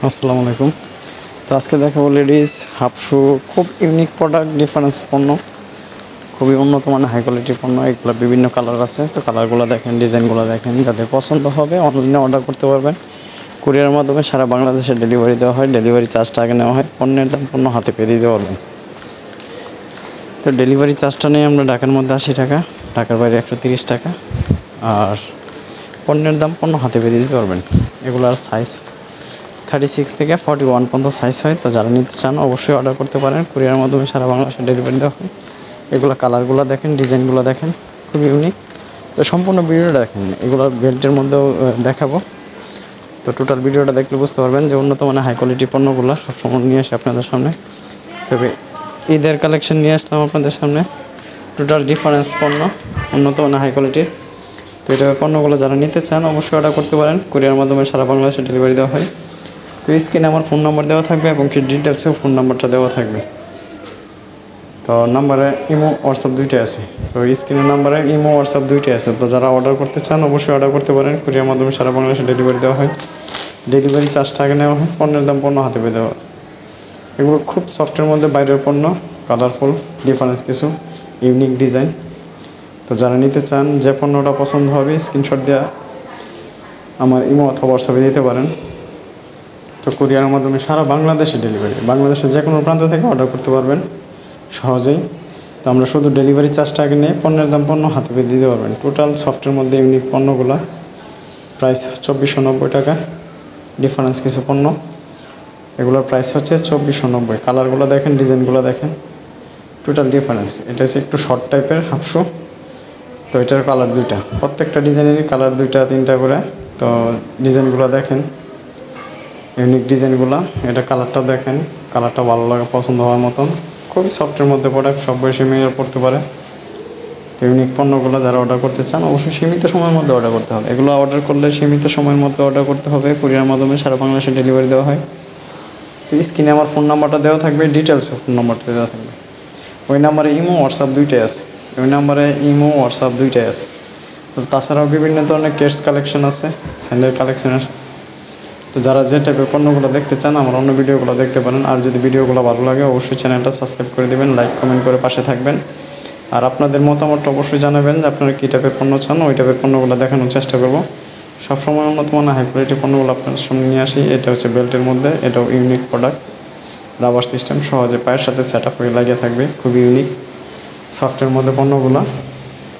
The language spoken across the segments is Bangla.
আসসালামু আলাইকুম। তো আজকে দেখাবো লেডিস হাফ শু। খুব ইউনিক প্রোডাক্ট, ডিফারেন্স পণ্য, খুবই উন্নত মানের হাই কোয়ালিটির পণ্য। এগুলো বিভিন্ন কালার আছে। তো কালারগুলো দেখেন, ডিজাইনগুলো দেখেন, যাদের পছন্দ হবে অনলাইনে অর্ডার করতে পারবেন। কুরিয়ারের মাধ্যমে সারা বাংলাদেশে ডেলিভারি দেওয়া হয়। ডেলিভারি চার্জটা আগে নেওয়া হয়, পণ্যের দাম পণ্য হাতে পেয়ে দিতে পারবেন। তো ডেলিভারি চার্জটা নিয়ে আমরা ঢাকার মধ্যে 80 টাকা, ঢাকার বাইরে 130 টাকা, আর পণ্যের দাম পণ্য হাতে পেয়ে দিতে পারবেন। এগুলোর সাইজ 36 থেকে 41 পর্যন্ত সাইজ হয়। তো যারা নিতে চান অবশ্যই অর্ডার করতে পারেন। কুরিয়ারের মাধ্যমে সারা বাংলাদেশে ডেলিভারি দেওয়া হয়। এগুলো কালারগুলো দেখেন, ডিজাইনগুলো দেখেন, খুবই ইউনিক। তো সম্পূর্ণ ভিডিওটা দেখেন, এগুলো বেল্টের মধ্যেও দেখাবো। তো টোটাল ভিডিওটা দেখলে বুঝতে পারবেন যে উন্নত মানের হাই কোয়ালিটি পণ্যগুলো সবসময় নিয়ে আসে আপনাদের সামনে। তবে ঈদের কালেকশন নিয়ে আসলাম আপনাদের সামনে। টোটাল ডিফারেন্স পণ্য, উন্নত মানের হাই কোয়ালিটির। তো এটা পণ্যগুলো যারা নিতে চান অবশ্যই অর্ডার করতে পারেন। কুরিয়ারের মাধ্যমে সারা বাংলাদেশে ডেলিভারি দেওয়া হয়। তো স্ক্রিনে আমার ফোন নাম্বার দেওয়া থাকবে এবং কি ডিটেলসেও ফোন নাম্বারটা দেওয়া থাকবে। তো নাম্বারে ইমো হোয়াটসঅ্যাপ দুইটাই আছে। তো স্ক্রিনের নাম্বারে ইমো হোয়াটসঅ্যাপ দুইটাই আছে। তো যারা অর্ডার করতে চান অবশ্যই অর্ডার করতে পারেন। কুরিয়ার মাধ্যমে সারা বাংলাদেশে ডেলিভারি দেওয়া হয়। ডেলিভারি চার্জটা আগে নেওয়া হয়, পণ্যের দাম পণ্য হাতে পেয়ে দেওয়া হয়। এগুলো খুব সফটের মধ্যে বাইরের পণ্য, কালারফুল, ডিফারেন্স কিছু, ইউনিক ডিজাইন। তো যারা নিতে চান যে পণ্যটা পছন্দ হবে স্ক্রিনশট দেওয়া আমার ইমো অথবা হোয়াটসঅ্যাপে দিতে পারেন। তো কুরিয়ারের মাধ্যমে সারা বাংলাদেশে ডেলিভারি, বাংলাদেশের যে কোনো প্রান্ত থেকে অর্ডার করতে পারবেন সহজেই। তো আমরা শুধু ডেলিভারি চার্জটা আগে নিয়ে পণ্যের দাম পণ্য হাতে পেয়ে দিতে পারবেন। টোটাল সফটের মধ্যে ইউনিক পণ্যগুলো প্রাইস 2490 টাকা। ডিফারেন্স কিছু পণ্য, এগুলোর প্রাইস হচ্ছে 2490। কালারগুলো দেখেন, ডিজাইনগুলো দেখেন, টোটাল ডিফারেন্স। এটা হচ্ছে একটু শর্ট টাইপের হাফ শু। তো এটার কালার দুইটা, প্রত্যেকটা ডিজাইনেরই কালার দুইটা তিনটা করে। তো ডিজাইনগুলো দেখেন, ইউনিক ডিজাইনগুলো। এটা কালারটা দেখেন, কালারটা ভালো লাগে, পছন্দ হওয়ার মতন। খুবই সফটের মধ্যে প্রোডাক্ট, সব বয়সী মেয়েরা পড়তে পারে। তো ইউনিক পণ্যগুলো যারা অর্ডার করতে চান অবশ্যই সীমিত সময়ের মধ্যে অর্ডার করতে হবে। এগুলো অর্ডার করলে সীমিত সময়ের মধ্যে অর্ডার করতে হবে। কুরিয়ার মাধ্যমে সারা বাংলাদেশে ডেলিভারি দেওয়া হয়। তো স্ক্রিনে আমার ফোন নাম্বারটা দেওয়া থাকবে, ডিটেলসে ফোন নাম্বারটা দেওয়া থাকবে। ওই নাম্বারে ইমো হোয়াটসঅ্যাপ দুইটাই আছে। ওই নাম্বারে ইমো হোয়াটসঅ্যাপ দুইটাই আছে। তো তাছাড়াও বিভিন্ন ধরনের কেটস কালেকশন আছে, স্যান্ডেল কালেকশন আছে। তো যারা যে টাইপের পণ্যগুলো দেখতে চান আমার অন্য ভিডিওগুলো দেখতে পারেন। আর যদি ভিডিওগুলো ভালো লাগে অবশ্যই চ্যানেলটা সাবস্ক্রাইব করে দেবেন, লাইক কমেন্ট করে পাশে থাকবেন। আর আপনাদের মতামতটা অবশ্যই জানাবেন যে আপনারা কী টাইপের পণ্য চান, ওই টাইপের পণ্যগুলো দেখানোর চেষ্টা করব। সবসময় উন্নত মানের হাই কোয়ালিটি পণ্যগুলো আপনার সামনে নিয়ে আসি। এটা হচ্ছে বেল্টের মধ্যে, এটাও ইউনিক প্রোডাক্ট। রাবার সিস্টেম, সহজে পায়ের সাথে সেট আপ হয়ে লাগিয়ে থাকবে, খুবই ইউনিক সফটের মধ্যে পণ্যগুলো।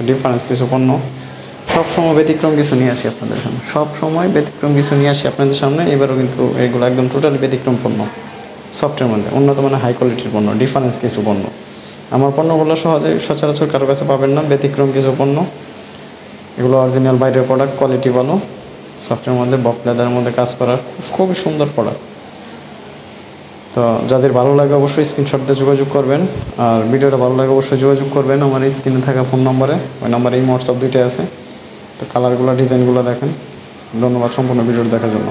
ডিফারেন্স কিছু পণ্য, সবসময় ব্যতিক্রম কিছু নিয়ে আসি আপনাদের সামনে, সবসময় ব্যতিক্রম কিছু নিয়ে আসি আপনাদের সামনে। এবারও কিন্তু এগুলো একদম টোটালি ব্যতিক্রম পণ্য, সফটের মধ্যে উন্নত মানের হাই কোয়ালিটির পণ্য, ডিফারেন্স কিছু পণ্য। আমার পণ্যগুলো সহজে সচরাচর কারো কাছে পাবেন না, ব্যতিক্রম কিছু পণ্য। এগুলো অরিজিনাল বাইরের প্রোডাক্ট, কোয়ালিটি ভালো, সফটের মধ্যে বক লেদারের মধ্যে কাজ করা, খুবই সুন্দর প্রোডাক্ট। তো যাদের ভালো লাগে অবশ্যই স্ক্রিনশট দিয়ে যোগাযোগ করবেন। আর ভিডিওটা ভালো লাগে অবশ্যই যোগাযোগ করবেন আমার এই স্ক্রিনে থাকা ফোন নম্বরে। ওই নম্বরে এই হোয়াটসঅ্যাপ দুইটাই আছে। তো কালারগুলো, ডিজাইনগুলো দেখেন। ধন্যবাদ সম্পূর্ণ ভিডিওটা দেখার জন্য।